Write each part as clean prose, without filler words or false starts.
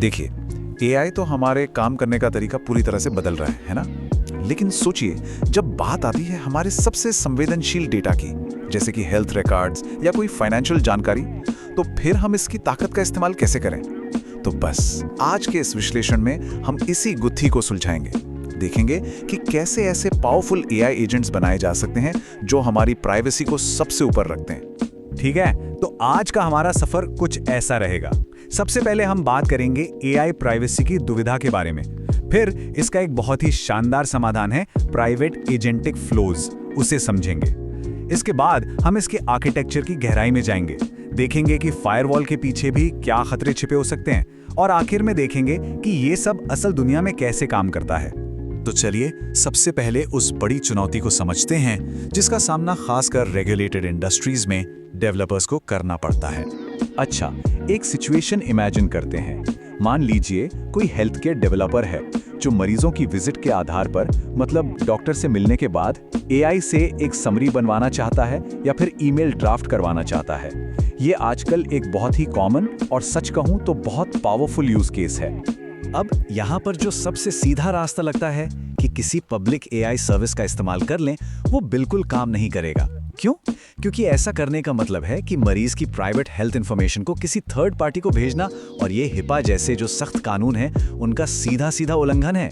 देखिए, एआई तो हमारे काम करने का तरीका पूरी तरह से बदल रहा है ना? लेकिन सोचिए, जब बात आती है हमारे सबसे संवेदनशील डेटा की, जैसे कि हेल्थ रिकॉर्ड्स या कोई फाइनेंशियल जानकारी, तो फिर हम इसकी ताकत का इस्तेमाल कैसे करें? तो बस आज के इस विश्लेषण में हम इसी गुत्थी को सुलझाएंगे। देखेंगे कि कैसे ऐसे पावरफुल एआई एजेंट्स बनाए जा सकते हैं जो हमारी प्राइवेसी को सबसे ऊपर रखते हैं। ठीक है, तो आज का हमारा सफर कुछ ऐसा रहेगा। सबसे पहले हम बात करेंगे एआई प्राइवेसी की दुविधा के बारे में। फिर इसका एक बहुत ही शानदार समाधान है प्राइवेट एजेंटिक फ्लोज, उसे समझेंगे। इसके बाद हम इसके आर्किटेक्चर की गहराई में जाएंगे, देखेंगे कि फायरवॉल के पीछे भी क्या खतरे छिपे हो सकते हैं, और आखिर में देखेंगे कि ये सब असल दुनिया में कैसे काम करता है। तो चलिए सबसे पहले उस बड़ी चुनौती को समझते हैं जिसका सामना खासकर रेगुलेटेड इंडस्ट्रीज में डेवलपर्स को करना पड़ता है। अच्छा, एक सिचुएशन इमेजिन करते हैं। मान लीजिए कोई हेल्थ केयर डेवलपर है जो मरीजों की विजिट के आधार पर, मतलब डॉक्टर से मिलने के बाद, एआई से एक समरी बनवाना चाहता है या फिर ईमेल ड्राफ्ट करवाना चाहता है। ये आजकल एक बहुत ही कॉमन और सच कहूं तो बहुत पावरफुल यूज केस है। अब यहाँ पर जो सबसे सीधा रास्ता लगता है कि किसी पब्लिक एआई सर्विस का इस्तेमाल कर लें, वो बिल्कुल काम नहीं करेगा। क्यों? क्योंकि ऐसा करने का मतलब है कि मरीज की प्राइवेट हेल्थ इंफॉर्मेशन को किसी थर्ड पार्टी को भेजना, और ये हिपा जैसे जो सख्त कानून है उनका सीधा सीधा उल्लंघन है।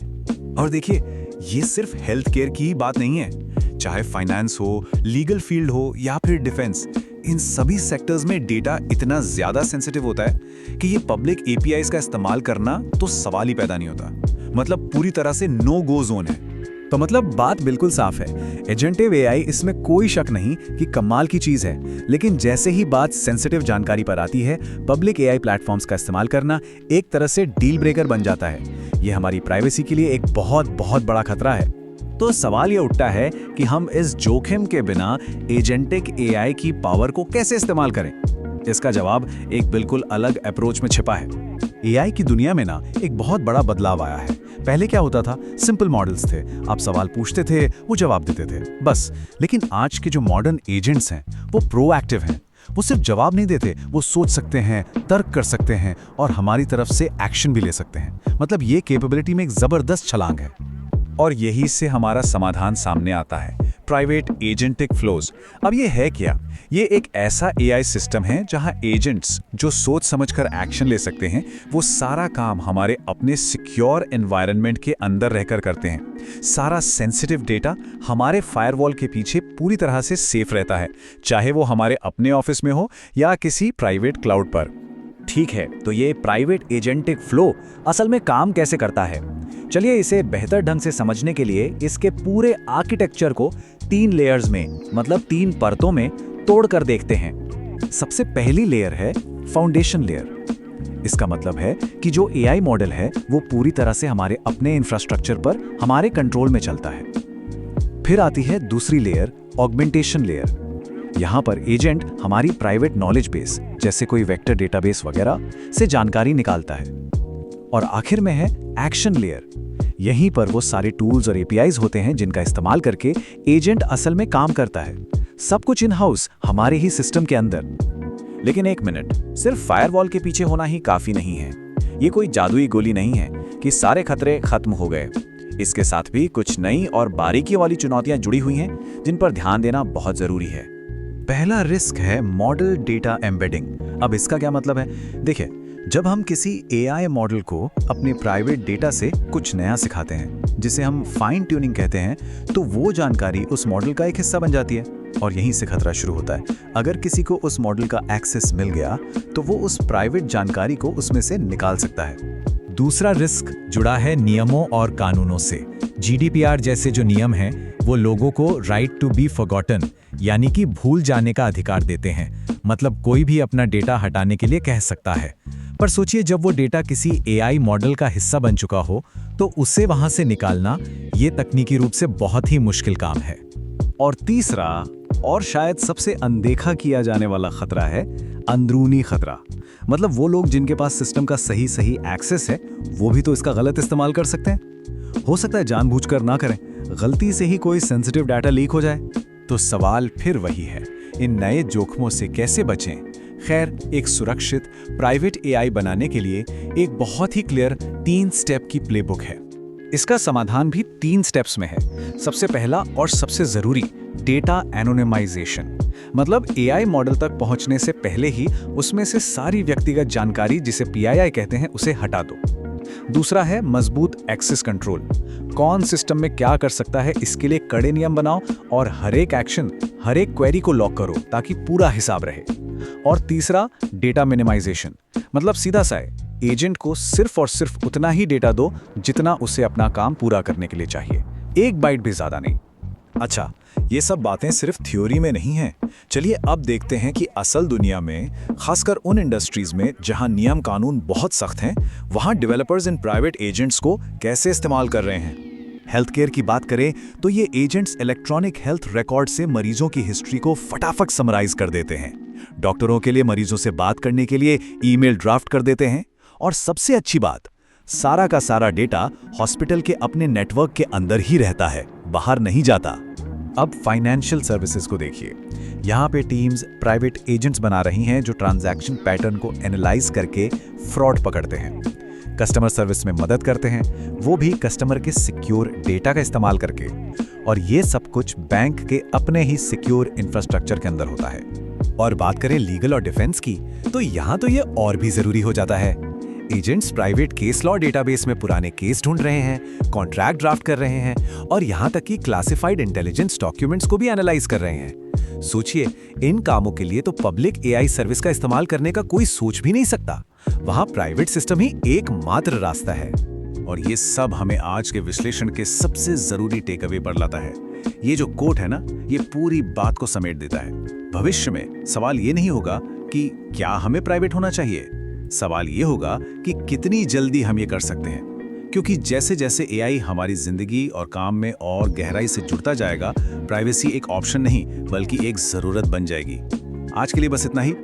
और देखिए, ये सिर्फ हेल्थ केयर की ही बात नहीं है, चाहे फाइनेंस हो, लीगल फील्ड हो या फिर डिफेंस, इन सभी सेक्टर्स में डेटा इतना ज्यादा सेंसिटिव होता है कि ये पब्लिक एपीआईज का इस्तेमाल करना तो सवाल ही पैदा नहीं होता। मतलब पूरी तरह से नो गो जोन है। तो मतलब बात बिल्कुल साफ है, एजेंटिव एआई, इसमें कोई शक नहीं कि कमाल की चीज है। लेकिन जैसे ही बात सेंसिटिव जानकारी पर आती है, पब्लिक एआई प्लेटफॉर्म्स का इस्तेमाल करना एक तरह से डील ब्रेकर बन जाता है। ये हमारी प्राइवेसी के लिए एक बहुत बहुत बड़ा खतरा है। तो सवाल ये उठता है कि हम इस जोखिम के बिना एजेंटिक एआई की पावर को कैसे इस्तेमाल करें। इसका जवाब एक बिल्कुल अलग अप्रोच में छिपा है। एआई की दुनिया में ना एक बहुत बड़ा बदलाव आया है। पहले क्या होता था, सिंपल मॉडल्स थे, आप सवाल पूछते थे, वो जवाब देते थे, बस। लेकिन आज के जो मॉडर्न एजेंट्स हैं वो प्रोएक्टिव हैं। वो सिर्फ जवाब नहीं देते, वो सोच सकते हैं, तर्क कर सकते हैं और हमारी तरफ से एक्शन भी ले सकते हैं। मतलब ये कैपेबिलिटी में एक जबरदस्त छलांग है। और यही से हमारा समाधान सामने आता है, प्राइवेट एजेंटिक फ्लोज। अब ये है क्या? ये एक ऐसा एआई सिस्टम है जहां एजेंट्स जो सोच समझकर एक्शन ले सकते हैं, वो सारा काम हमारे अपने सिक्योर एनवायरनमेंट के अंदर रहकर करते हैं। सारा सेंसिटिव डेटा हमारे फायरवॉल के पीछे पूरी तरह से सेफ रहता है, चाहे वो हमारे अपने ऑफिस में हो या किसी प्राइवेट क्लाउड पर। ठीक है, तो ये प्राइवेट एजेंटिक फ्लो असल में काम कैसे करता है? चलिए इसे बेहतर ढंग से समझने के लिए इसके पूरे आर्किटेक्चर को 3 लेयर्स में, मतलब 3 परतों में तोड़कर देखते हैं। सबसे पहली लेयर है फाउंडेशन लेयर। इसका मतलब है कि जो एआई मॉडल है वो पूरी तरह से हमारे अपने इंफ्रास्ट्रक्चर पर हमारे कंट्रोल में चलता है। फिर आती है दूसरी लेयर, ऑगमेंटेशन लेयर। यहाँ पर एजेंट हमारी प्राइवेट नॉलेज बेस, जैसे कोई वेक्टर डेटाबेस वगैरह, से जानकारी निकालता है। और आखिर में है एक्शन लेयर। यहीं पर वो सारे टूल्स और एपीआईज होते हैं जिनका इस्तेमाल करके एजेंट असल में काम करता है। सब कुछ इन हाउस हमारे ही सिस्टम के अंदर। लेकिन एक मिनट, सिर्फ फायरवॉल के पीछे होना ही काफी नहीं है। ये कोई जादुई गोली नहीं है कि सारे खतरे खत्म हो गए। इसके साथ भी कुछ नई और बारीकियों वाली चुनौतियां जुड़ी हुई हैं जिन पर ध्यान देना बहुत जरूरी है। पहला रिस्क है मॉडल डेटा एम्बेडिंग। अब इसका क्या मतलब है? देखिए, जब हम किसी एआई मॉडल को अपने प्राइवेट डेटा से कुछ नया सिखाते हैं, जिसे हम फाइन ट्यूनिंग कहते हैं, तो वो जानकारी उस मॉडल का एक हिस्सा बन जाती है। और यहीं से खतरा शुरू होता है। अगर किसी को उस मॉडल का एक्सेस मिल गया तो वो उस प्राइवेट जानकारी को उसमें से निकाल सकता है। दूसरा रिस्क जुड़ा है नियमों और कानूनों से। जीडीपीआर जैसे जो नियम हैं वो लोगों को राइट टू बी फॉरगॉटन, यानी कि भूल जाने का अधिकार देते हैं। मतलब कोई भी अपना डेटा हटाने के लिए कह सकता है। पर सोचिए, जब वो डेटा किसी एआई मॉडल का हिस्सा बन चुका हो तो उसे वहां से निकालना ये तकनीकी रूप से बहुत ही मुश्किल काम है। और तीसरा और शायद सबसे अनदेखा किया जाने वाला खतरा है अंदरूनी खतरा। मतलब वो लोग जिनके पास सिस्टम का सही एक्सेस है, वो भी तो इसका गलत इस्तेमाल कर सकते हैं। हो सकता है जानबूझकर ना करें, गलती से ही कोई सेंसिटिव डाटा लीक हो जाए। तो सवाल फिर वही है, इन नए जोखमों से कैसे बचें? खैर, एक सुरक्षित प्राइवेट एआई बनाने के लिए एक बहुत ही क्लियर 3 स्टेप की प्लेबुक है। इसका समाधान भी 3 स्टेप्स में है। सबसे पहला और सबसे जरूरी, डेटा एनोनिमाइजेशन। मतलब एआई मॉडल तक पहुंचने से पहले ही उसमें से सारी व्यक्तिगत जानकारी, जिसे पीआईआई कहते हैं, उसे हटा दो। दूसरा है मजबूत एक्सेस कंट्रोल। कौन सिस्टम में क्या कर सकता है, इसके लिए कड़े नियम बनाओ और हर एक एक्शन, हर एक क्वेरी को लॉक करो ताकि पूरा हिसाब रहे। और तीसरा, डेटा मिनिमाइजेशन। मतलब सीधा सा है, एजेंट को सिर्फ और सिर्फ उतना ही डेटा दो जितना उसे अपना काम पूरा करने के लिए चाहिए, 1 बाइट भी ज्यादा नहीं। अच्छा, ये सब बातें सिर्फ थ्योरी में नहीं हैं। चलिए अब देखते हैं कि असल दुनिया में, खासकर उन इंडस्ट्रीज में जहां नियम कानून बहुत सख्त हैं, वहां डेवलपर्स इन प्राइवेट एजेंट्स को कैसे इस्तेमाल कर रहे हैं। हेल्थ केयर की बात करें तो ये एजेंट्स इलेक्ट्रॉनिक हेल्थ रिकॉर्ड से मरीजों की हिस्ट्री को फटाफट समराइज कर देते हैं। डॉक्टरों के लिए मरीजों से बात करने के लिए ईमेल ड्राफ्ट कर देते हैं। और सबसे अच्छी बात, सारा का सारा डेटा हॉस्पिटल के अपने नेटवर्क के अंदर ही रहता है, बाहर नहीं जाता। अब फाइनेंशियल सर्विसेज को देखिए। यहाँ पे टीम्स प्राइवेट एजेंट्स बना रही हैं जो ट्रांजैक्शन पैटर्न को एनालाइज करके फ्रॉड पकड़ते हैं, कस्टमर सर्विस में मदद करते हैं, वो भी कस्टमर के सिक्योर डेटा का इस्तेमाल करके। और ये सब कुछ बैंक के अपने ही सिक्योर इंफ्रास्ट्रक्चर के अंदर होता है। और बात करें लीगल और डिफेंस की, तो यहाँ तो ये और भी जरूरी हो जाता है। Agents private case law database में पुराने केस ढूंढ रहे हैं, कॉन्ट्रैक्ट ड्राफ्ट कर रहे हैं और यहाँ तक कि क्लासिफाइड इंटेलिजेंस डॉक्यूमेंट्स को भी एनालाइज कर रहे हैं। सोचिए, इन कामों के लिए तो पब्लिक एआई सर्विस का इस्तेमाल करने का कोई सोच भी नहीं सकता। वहाँ प्राइवेट सिस्टम ही एकमात्र रास्ता है। और ये सब हमें आज के विश्लेषण के सबसे जरूरी टेक अवे पर लाता है। ये जो कोट है ना, ये पूरी बात को समेट देता है। भविष्य में सवाल ये नहीं होगा कि क्या हमें प्राइवेट होना चाहिए, सवाल ये होगा कि कितनी जल्दी हम ये कर सकते हैं। क्योंकि जैसे जैसे एआई हमारी जिंदगी और काम में और गहराई से जुड़ता जाएगा, प्राइवेसी एक ऑप्शन नहीं बल्कि एक जरूरत बन जाएगी। आज के लिए बस इतना ही।